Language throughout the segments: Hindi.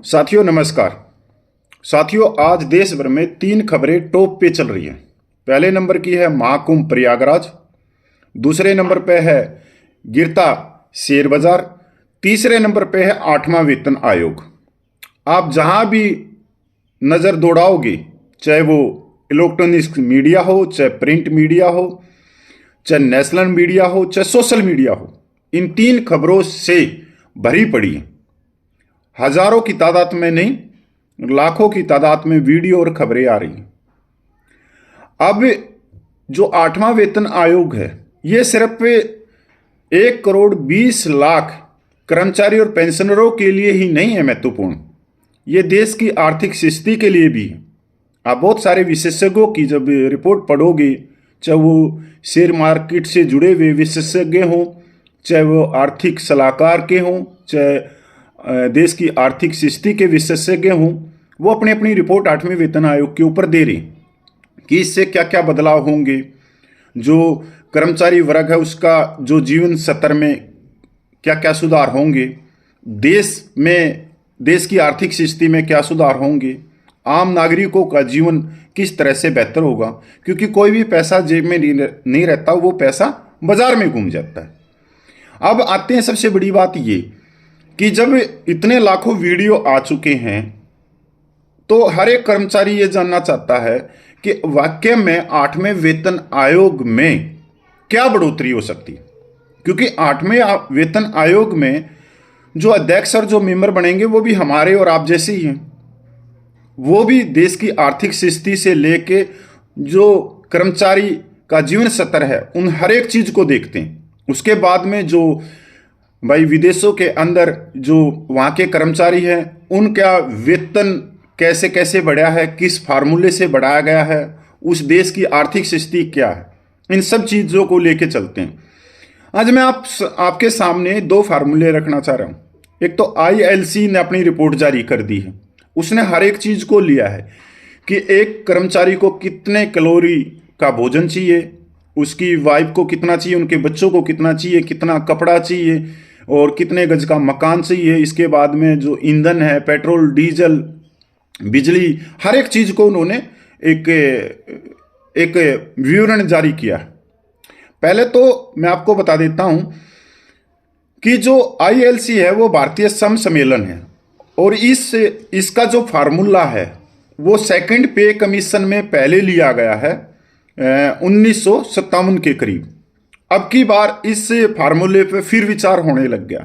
साथियों नमस्कार। साथियों आज देश भर में 3 खबरें टॉप पे चल रही हैं। पहले नंबर की है महाकुंभ प्रयागराज, दूसरे नंबर पे है गिरता शेयर बाजार, तीसरे नंबर पे है 8वां वेतन आयोग। आप जहां भी नजर दौड़ाओगे, चाहे वो इलेक्ट्रॉनिक्स मीडिया हो, चाहे प्रिंट मीडिया हो, चाहे नेशनल मीडिया हो, चाहे सोशल मीडिया हो, इन 3 खबरों से भरी पड़ी है। हजारों की तादाद में नहीं, लाखों की तादाद में वीडियो और खबरें आ रही हैं। अब जो 8वां वेतन आयोग है, ये सिर्फ 1,20,00,000 कर्मचारी और पेंशनरों के लिए ही नहीं है महत्वपूर्ण, ये देश की आर्थिक स्थिति के लिए भी है। आप बहुत सारे विशेषज्ञों की जब रिपोर्ट पढ़ोगे, चाहे वो शेयर मार्केट से जुड़े हुए विशेषज्ञ हों, चाहे वो आर्थिक सलाहकार के हों, चाहे देश की आर्थिक स्थिति के विशेषज्ञ हों, वो अपनी अपनी रिपोर्ट 8वें वेतन आयोग के ऊपर दे रहे कि इससे क्या क्या बदलाव होंगे, जो कर्मचारी वर्ग है उसका जो जीवन स्तर में क्या क्या सुधार होंगे, देश की आर्थिक स्थिति में क्या सुधार होंगे, आम नागरिकों का जीवन किस तरह से बेहतर होगा। क्योंकि कोई भी पैसा जेब में नहीं रहता, वो पैसा बाजार में घूम जाता है। अब आते हैं सबसे बड़ी बात ये कि जब इतने लाखों वीडियो आ चुके हैं तो हर एक कर्मचारी ये जानना चाहता है कि वाकई में 8वें वेतन आयोग में क्या बढ़ोतरी हो सकती है। क्योंकि 8वें वेतन आयोग में जो अध्यक्ष और जो मेंबर बनेंगे वो भी हमारे और आप जैसे ही हैं। वो भी देश की आर्थिक स्थिति से लेके जो कर्मचारी का जीवन स्तर है उन हर एक चीज को देखते हैं। उसके बाद में जो भाई विदेशों के अंदर जो वहाँ के कर्मचारी हैं उनका वेतन कैसे कैसे बढ़ा है, किस फार्मूले से बढ़ाया गया है, उस देश की आर्थिक स्थिति क्या है, इन सब चीज़ों को लेके चलते हैं। आज मैं आपके सामने 2 फार्मूले रखना चाह रहा हूँ। एक तो ILC ने अपनी रिपोर्ट जारी कर दी है, उसने हर एक चीज़ को लिया है कि एक कर्मचारी को कितने कैलोरी का भोजन चाहिए, उसकी वाइफ को कितना चाहिए, उनके बच्चों को कितना चाहिए, कितना कपड़ा चाहिए और कितने गज का मकान चाहिए। इसके बाद में जो ईंधन है, पेट्रोल, डीजल, बिजली, हर एक चीज को उन्होंने एक विवरण जारी किया। पहले तो मैं आपको बता देता हूं कि जो ILC है वो भारतीय श्रम सम्मेलन है और इसका जो फार्मूला है वो सेकंड पे कमीशन में पहले लिया गया है 1957 के करीब। अब की बार इस फार्मूले पे फिर विचार होने लग गया,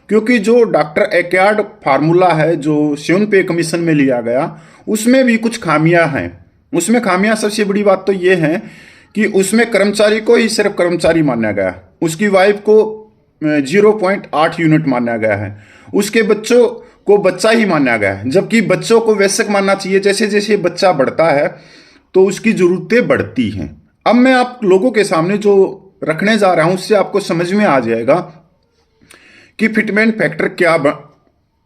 क्योंकि जो डॉक्टर एक्यार्ड फार्मूला है जो 7 पे कमीशन में लिया गया, उसमें भी कुछ खामियां हैं। उसमें खामियां सबसे बड़ी बात तो ये है कि उसमें कर्मचारी को ही सिर्फ कर्मचारी माना गया, उसकी वाइफ को 0.8 यूनिट माना गया है, उसके बच्चों को बच्चा ही माना गया है, जबकि बच्चों को वयस्क मानना चाहिए। जैसे जैसे बच्चा बढ़ता है तो उसकी जरूरतें बढ़ती हैं। अब मैं आप लोगों के सामने जो रखने जा रहा हूं उससे आपको समझ में आ जाएगा कि फिटमेंट फैक्टर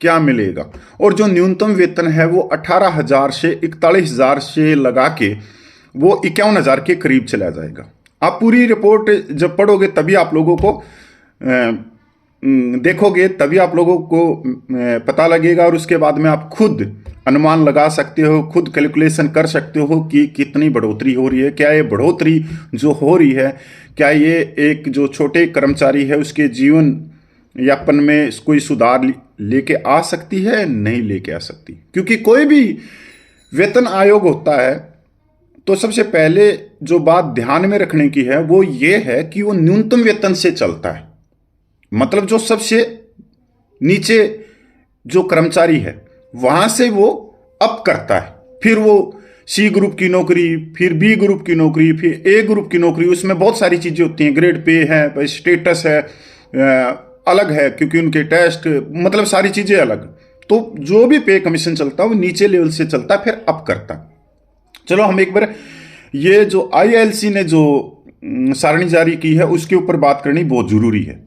क्या मिलेगा। और जो न्यूनतम वेतन है वो 18,000 से 41,000 से लगा के वो 51,000 के करीब चला जाएगा। आप पूरी रिपोर्ट जब पढ़ोगे तभी आप लोगों को देखोगे, तभी आप लोगों को पता लगेगा और उसके बाद में आप खुद अनुमान लगा सकते हो, खुद कैलकुलेशन कर सकते हो कि कितनी बढ़ोतरी हो रही है। क्या ये बढ़ोतरी जो हो रही है, क्या ये एक जो छोटे कर्मचारी है उसके जीवन यापन में कोई सुधार लेके आ सकती है? नहीं लेके आ सकती। क्योंकि कोई भी वेतन आयोग होता है तो सबसे पहले जो बात ध्यान में रखने की है वो ये है कि वो न्यूनतम वेतन से चलता है। मतलब जो सबसे नीचे जो कर्मचारी है वहां से वो अप करता है, फिर वो C ग्रुप की नौकरी, फिर B ग्रुप की नौकरी, फिर A ग्रुप की नौकरी। उसमें बहुत सारी चीजें होती हैं, ग्रेड पे है, स्टेटस है, अलग है क्योंकि उनके टेस्ट, मतलब सारी चीजें अलग। तो जो भी पे कमीशन चलता है वो नीचे लेवल से चलता है, फिर अप करता है। चलो हम एक बार ये जो ILC ने जो सारणी जारी की है उसके ऊपर बात करनी बहुत जरूरी है।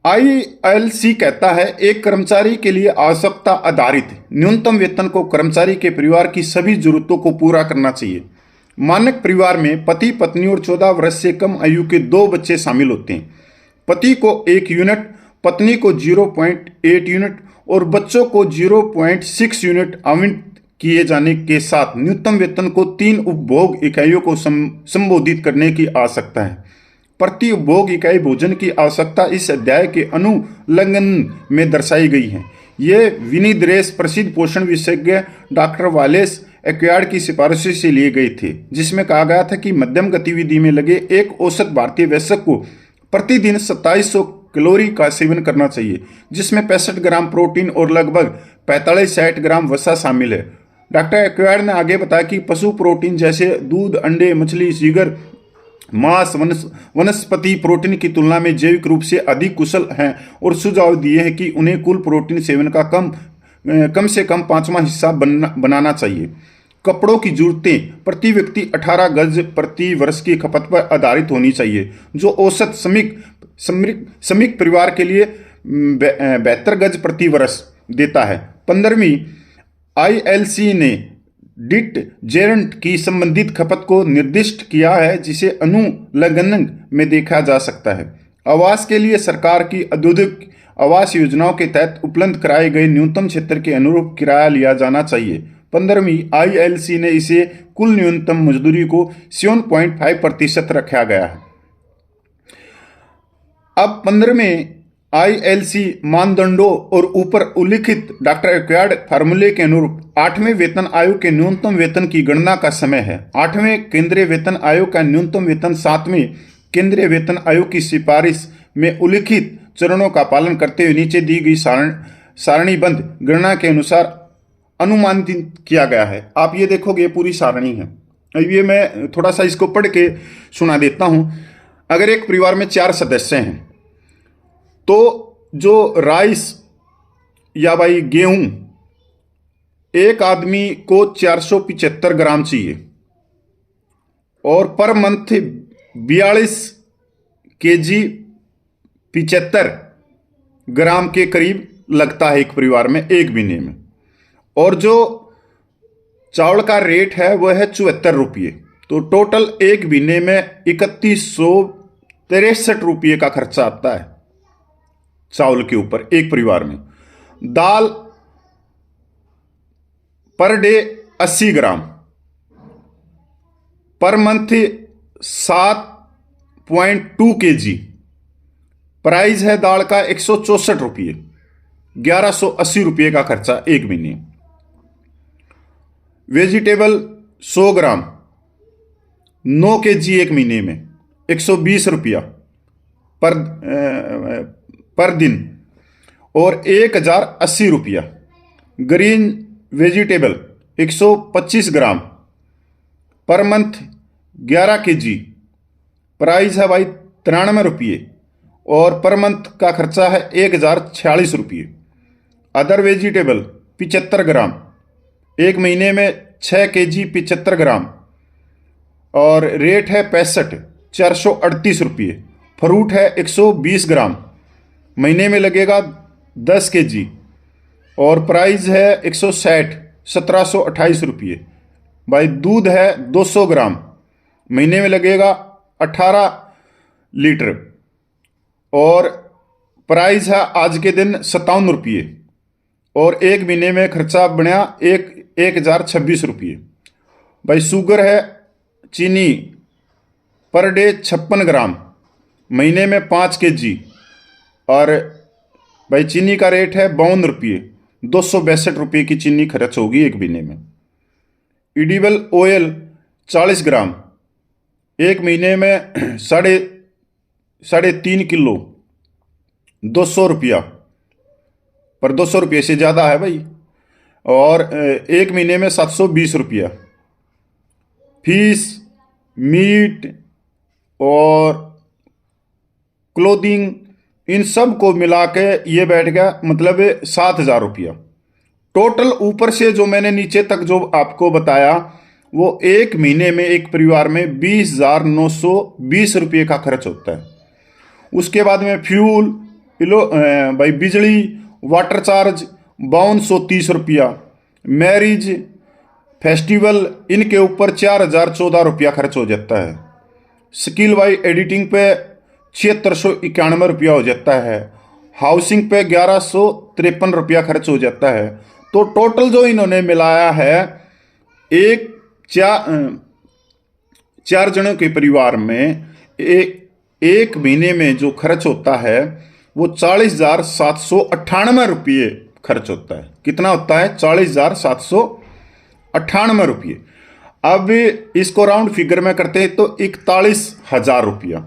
ILC कहता है एक कर्मचारी के लिए आवश्यकता आधारित न्यूनतम वेतन को कर्मचारी के परिवार की सभी जरूरतों को पूरा करना चाहिए। मानक परिवार में पति पत्नी और 14 वर्ष से कम आयु के 2 बच्चे शामिल होते हैं। पति को 1 यूनिट, पत्नी को 0.8 यूनिट और बच्चों को 0.6 यूनिट आवंटित किए जाने के साथ न्यूनतम वेतन को 3 उपभोग इकाइयों को संबोधित करने की आवश्यकता है। प्रति उपभोग इकाई भोजन की आवश्यकता इस अध्याय के अनुलंघन में दर्शाई गई है। ये विनिर्देश प्रसिद्ध पोषण विशेषज्ञ डॉक्टर वालेस एक्वायर्ड की सिफारिशों से लिए गए थे, जिसमें कहा गया था कि मध्यम गतिविधि में लगे एक औसत भारतीय वयस्क को प्रतिदिन 2700 कैलोरी का सेवन करना चाहिए, जिसमें 65 ग्राम प्रोटीन और लगभग 45-60 ग्राम वसा शामिल है। डॉक्टर एक्वायर्ड ने आगे बताया कि पशु प्रोटीन जैसे दूध, अंडे, मछली, जिगर, मांस वनस्पति प्रोटीन की तुलना में जैविक रूप से अधिक कुशल हैं और सुझाव दिए हैं कि उन्हें कुल प्रोटीन सेवन का कम से कम 5वां हिस्सा बनाना चाहिए। कपड़ों की जरूरतें प्रति व्यक्ति 18 गज प्रति वर्ष की खपत पर आधारित होनी चाहिए, जो औसत श्रमिक परिवार के लिए 72 गज प्रति वर्ष देता है। 15वीं ILC ने डिटर्जेंट की संबंधित खपत को निर्दिष्ट किया है, जिसे अनुलंघन में देखा जा सकता है। आवास के लिए सरकार की औद्योगिक आवास योजनाओं के तहत उपलब्ध कराए गए न्यूनतम क्षेत्र के अनुरूप किराया लिया जाना चाहिए। 15वीं ILC ने इसे कुल न्यूनतम मजदूरी को 7.5% रखा गया है। अब 15वें ILC मानदंडों और ऊपर उल्लिखित डॉक्टर एक्वायर्ड फार्मूले के अनुरूप 8वें वेतन आयोग के न्यूनतम वेतन की गणना का समय है। 8वें केंद्रीय वेतन आयोग का न्यूनतम वेतन 7वें केंद्रीय वेतन आयोग की सिफारिश में उल्लिखित चरणों का पालन करते हुए नीचे दी गई सारणीबद्ध गणना के अनुसार अनुमानित किया गया है। आप ये देखोगे पूरी सारणी है। अब ये मैं थोड़ा सा इसको पढ़ के सुना देता हूं। अगर एक परिवार में 4 सदस्य हैं तो जो राइस या भाई गेहूं एक आदमी को 475 ग्राम चाहिए और पर मंथ 42 केजी 75 ग्राम के करीब लगता है एक परिवार में एक महीने में। और जो चावल का रेट है वह है 74 रुपये। तो टोटल एक महीने में 3163 रुपये का खर्चा आता है चावल के ऊपर एक परिवार में। दाल पर डे 80 ग्राम, पर मंथ 7.2 केजी। प्राइस है दाल का 164 रुपये, 1180 रुपये का खर्चा एक महीने। वेजिटेबल 100 ग्राम 9 केजी एक महीने में 120 रुपया पर दिन और 1080 रुपया। ग्रीन वेजिटेबल 125 ग्राम पर मंथ 11 केजी। प्राइस है भाई 93 रुपये और पर मंथ का खर्चा है 1046 रुपये। अदर वेजिटेबल 75 ग्राम एक महीने में 6 केजी 75 ग्राम और रेट है 438 रुपये। फ्रूट है 120 ग्राम महीने में लगेगा 10 केजी और प्राइस है 160 1728 रुपये। भाई दूध है 200 ग्राम महीने में लगेगा 18 लीटर और प्राइस है आज के दिन 57 रुपये और एक महीने में खर्चा बना 1026 रुपये। भाई शुगर है चीनी पर डे 56 ग्राम महीने में 5 केजी और भाई चीनी का रेट है 52 रुपये। 262 रुपये की चीनी खर्च होगी एक महीने में। एडिबल ऑयल 40 ग्राम एक महीने में साढ़े 3 किलो 200 रुपया, पर 200 रुपये से ज़्यादा है भाई। और एक महीने में 720 रुपया। फीस, मीट और क्लोथिंग इन सब को मिला के ये बैठ गया मतलब 7,000 रुपया टोटल। ऊपर से जो मैंने नीचे तक जो आपको बताया वो एक महीने में एक परिवार में 20,920 रुपये का खर्च होता है। उसके बाद में फ्यूल भाई बिजली वाटर चार्ज 5230 रुपया। मैरिज फेस्टिवल इनके ऊपर 4,014 रुपया खर्च हो जाता है। स्किल वाई एडिटिंग पे 7691 रुपया हो जाता है। हाउसिंग पे 1153 रुपया खर्च हो जाता है। तो टोटल जो इन्होंने मिलाया है, एक चार जनों के परिवार में एक महीने में जो खर्च होता है वो 40,798 खर्च होता है। कितना होता है? 40,798 अब इसको राउंड फिगर में करते हैं तो 41,000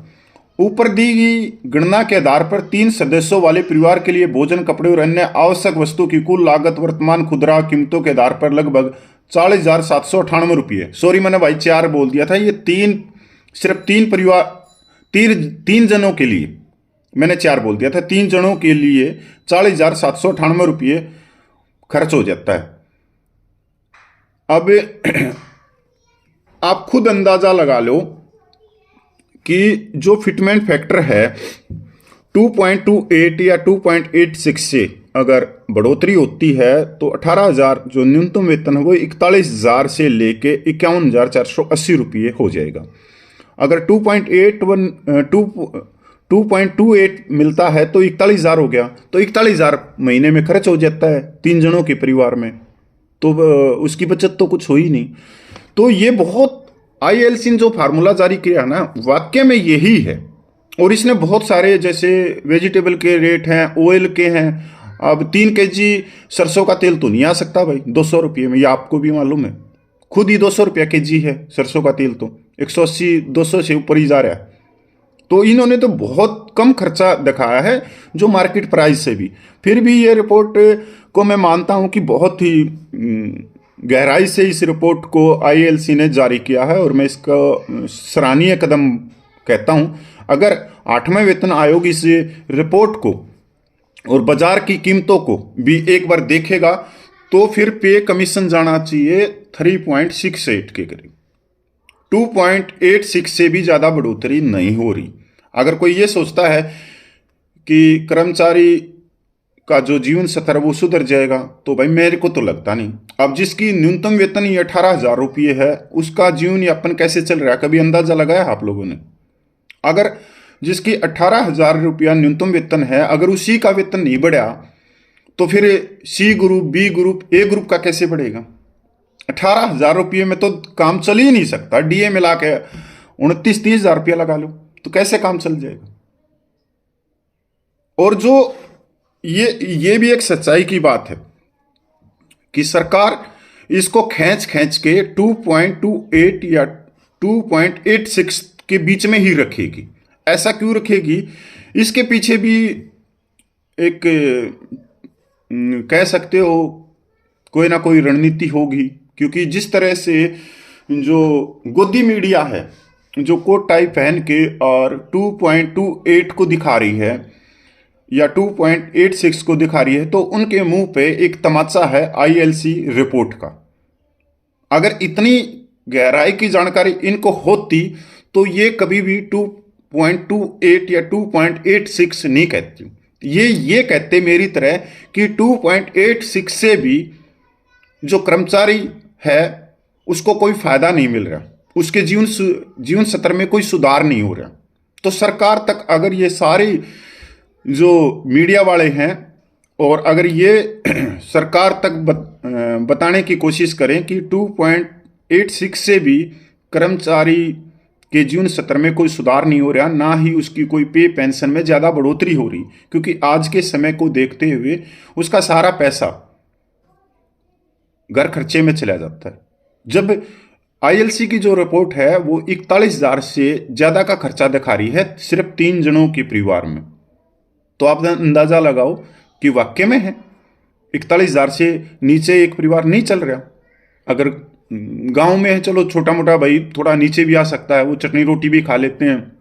ऊपर दी गई गणना के आधार पर 3 सदस्यों वाले परिवार के लिए भोजन, कपड़े और अन्य आवश्यक वस्तु की कुल लागत वर्तमान खुदरा कीमतों के आधार पर लगभग 40,798 सॉरी, मैंने भाई 4 बोल दिया था। ये सिर्फ 3 परिवार, 3 जनों के लिए मैंने 4 बोल दिया था। 3 जनों के लिए 40,798 खर्च हो जाता है। अब आप खुद अंदाजा लगा लो कि जो फिटमेंट फैक्टर है 2.28 या 2.86 से अगर बढ़ोतरी होती है तो 18,000 जो न्यूनतम वेतन है वो 41,000 से लेके 51,480 हो जाएगा। अगर 2.28 मिलता है तो 41,000 हो गया, तो 41,000 महीने में खर्च हो जाता है 3 जनों के परिवार में, तो उसकी बचत तो कुछ हो ही नहीं। तो ये बहुत आईएलसी ने जो फार्मूला जारी किया ना, वाकई में यही है। और इसने बहुत सारे, जैसे वेजिटेबल के रेट हैं, ऑयल के हैं। अब 3 kg सरसों का तेल तो नहीं आ सकता भाई 200 रुपये में, ये आपको भी मालूम है। खुद ही 200 रुपया kg है सरसों का तेल, तो 180-200 से ऊपर ही जा रहा है। तो इन्होंने तो बहुत कम खर्चा दिखाया है जो मार्केट प्राइस से भी। फिर भी ये रिपोर्ट को मैं मानता हूं कि बहुत ही गहराई से इस रिपोर्ट को आईएलसी ने जारी किया है और मैं इसका सराहनीय कदम कहता हूं। अगर 8वें वेतन आयोग इस रिपोर्ट को और बाजार की कीमतों को भी एक बार देखेगा तो फिर पे कमीशन जाना चाहिए 3.68 के करीब। 2.86 से भी ज़्यादा बढ़ोतरी नहीं हो रही। अगर कोई ये सोचता है कि कर्मचारी का जो जीवन स्तर वो सुधर जाएगा, तो भाई मेरे को तो लगता नहीं। अब जिसकी न्यूनतम वेतन ही 18,000 है, उसका जीवन यापन कैसे चल रहा है, कभी अंदाजा लगाया आप लोगों ने? अगर जिसकी 18,000 न्यूनतम वेतन है, अगर उसी का वेतन नहीं बढ़ा तो फिर सी ग्रुप, बी ग्रुप, ए ग्रुप का कैसे बढ़ेगा? 18,000 में तो काम चल ही नहीं सकता। डीए मिला के 29-30,000 लगा लो तो कैसे काम चल जाएगा? और जो ये भी एक सच्चाई की बात है कि सरकार इसको खींच के 2.28 या 2.86 के बीच में ही रखेगी। ऐसा क्यों रखेगी? इसके पीछे भी एक कह सकते हो कोई ना कोई रणनीति होगी, क्योंकि जिस तरह से जो गोदी मीडिया है जो कोट टाई पहन के और 2.28 को दिखा रही है या 2.86 को दिखा रही है, तो उनके मुंह पे एक तमाचा है आईएलसी रिपोर्ट का। अगर इतनी गहराई की जानकारी इनको होती तो ये कभी भी 2.28 या 2.86 नहीं कहती। ये कहते मेरी तरह कि 2.86 से भी जो कर्मचारी है उसको कोई फायदा नहीं मिल रहा, उसके जीवन स्तर में कोई सुधार नहीं हो रहा। तो सरकार तक अगर ये सारी जो मीडिया वाले हैं और अगर ये सरकार तक बताने की कोशिश करें कि 2.86 से भी कर्मचारी के जीवन स्तर में कोई सुधार नहीं हो रहा, ना ही उसकी कोई पे पेंशन में ज़्यादा बढ़ोतरी हो रही, क्योंकि आज के समय को देखते हुए उसका सारा पैसा घर खर्चे में चला जाता है। जब आईएलसी की जो रिपोर्ट है वो 41,000 से ज़्यादा का खर्चा दिखा रही है सिर्फ 3 जनों के परिवार में, तो आप अंदाज़ा लगाओ कि वाकई में है 41,000 से नीचे एक परिवार नहीं चल रहा। अगर गांव में है चलो छोटा मोटा भाई थोड़ा नीचे भी आ सकता है, वो चटनी रोटी भी खा लेते हैं,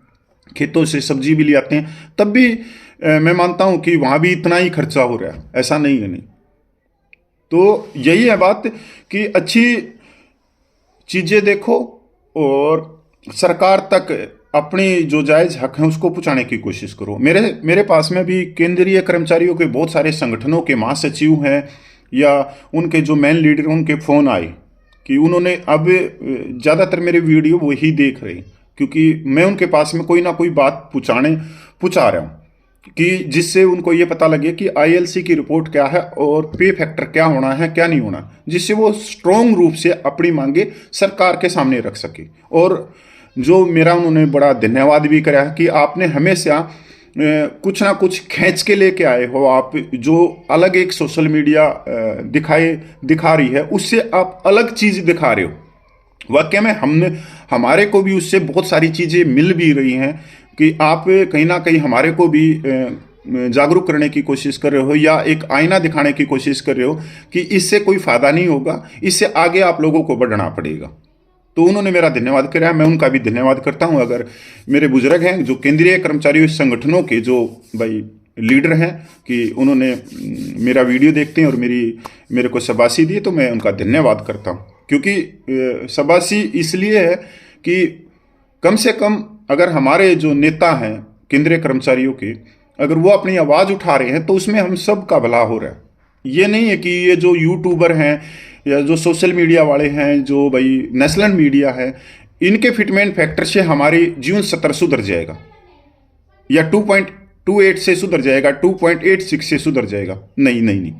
खेतों से सब्जी भी ले आते हैं, तब भी मैं मानता हूं कि वहां भी इतना ही खर्चा हो रहा है, ऐसा नहीं है नहीं। तो यही है बात कि अच्छी चीज़ें देखो और सरकार तक अपनी जो जायज़ हक हैं उसको पहुंचाने की कोशिश करो। मेरे पास में भी केंद्रीय कर्मचारियों के बहुत सारे संगठनों के महासचिव हैं या उनके जो मेन लीडर, उनके फ़ोन आए कि उन्होंने अब ज़्यादातर मेरे वीडियो वही देख रहे, क्योंकि मैं उनके पास में कोई ना कोई बात पहुंचा रहा हूँ। कि जिससे उनको ये पता लगे कि आईएलसी की रिपोर्ट क्या है और पे फैक्टर क्या होना है क्या नहीं होना, जिससे वो स्ट्रॉन्ग रूप से अपनी मांगे सरकार के सामने रख सके। और जो मेरा उन्होंने बड़ा धन्यवाद भी करा कि आपने हमेशा कुछ ना कुछ खींच के लेके आए हो, आप जो अलग एक सोशल मीडिया दिखा रही है उससे आप अलग चीज़ दिखा रहे हो। वाकई में हमारे को भी उससे बहुत सारी चीज़ें मिल भी रही हैं कि आप कहीं ना कहीं हमारे को भी जागरूक करने की कोशिश कर रहे हो या एक आईना दिखाने की कोशिश कर रहे हो कि इससे कोई फ़ायदा नहीं होगा, इससे आगे आप लोगों को बढ़ना पड़ेगा। तो उन्होंने मेरा धन्यवाद किया, मैं उनका भी धन्यवाद करता हूं। अगर मेरे बुजुर्ग हैं जो केंद्रीय कर्मचारी संगठनों के जो भाई लीडर हैं कि उन्होंने मेरा वीडियो देखते हैं और मेरे को शाबाशी दी, तो मैं उनका धन्यवाद करता हूं। क्योंकि शाबाशी इसलिए है कि कम से कम अगर हमारे जो नेता हैं केंद्रीय कर्मचारियों के, अगर वो अपनी आवाज़ उठा रहे हैं तो उसमें हम सब का भला हो रहा है। ये नहीं है कि ये जो यूट्यूबर हैं या जो सोशल मीडिया वाले हैं, जो भाई नेशनल मीडिया है, इनके फिटमेंट फैक्टर से हमारी जीवन स्तर सुधर जाएगा या 2.28 से सुधर जाएगा, 2.86 से सुधर जाएगा। नहीं नहीं नहीं,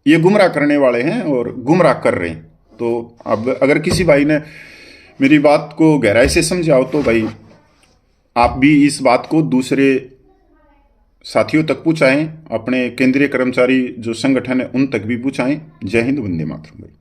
ये गुमराह करने वाले हैं और गुमराह कर रहे हैं। तो अब अगर किसी भाई ने मेरी बात को गहराई से समझाओ तो भाई आप भी इस बात को दूसरे साथियों तक पहुंचाएं, अपने केंद्रीय कर्मचारी जो संगठन है उन तक भी पहुंचाएं। जय हिंद, वंदे मातरम भाई।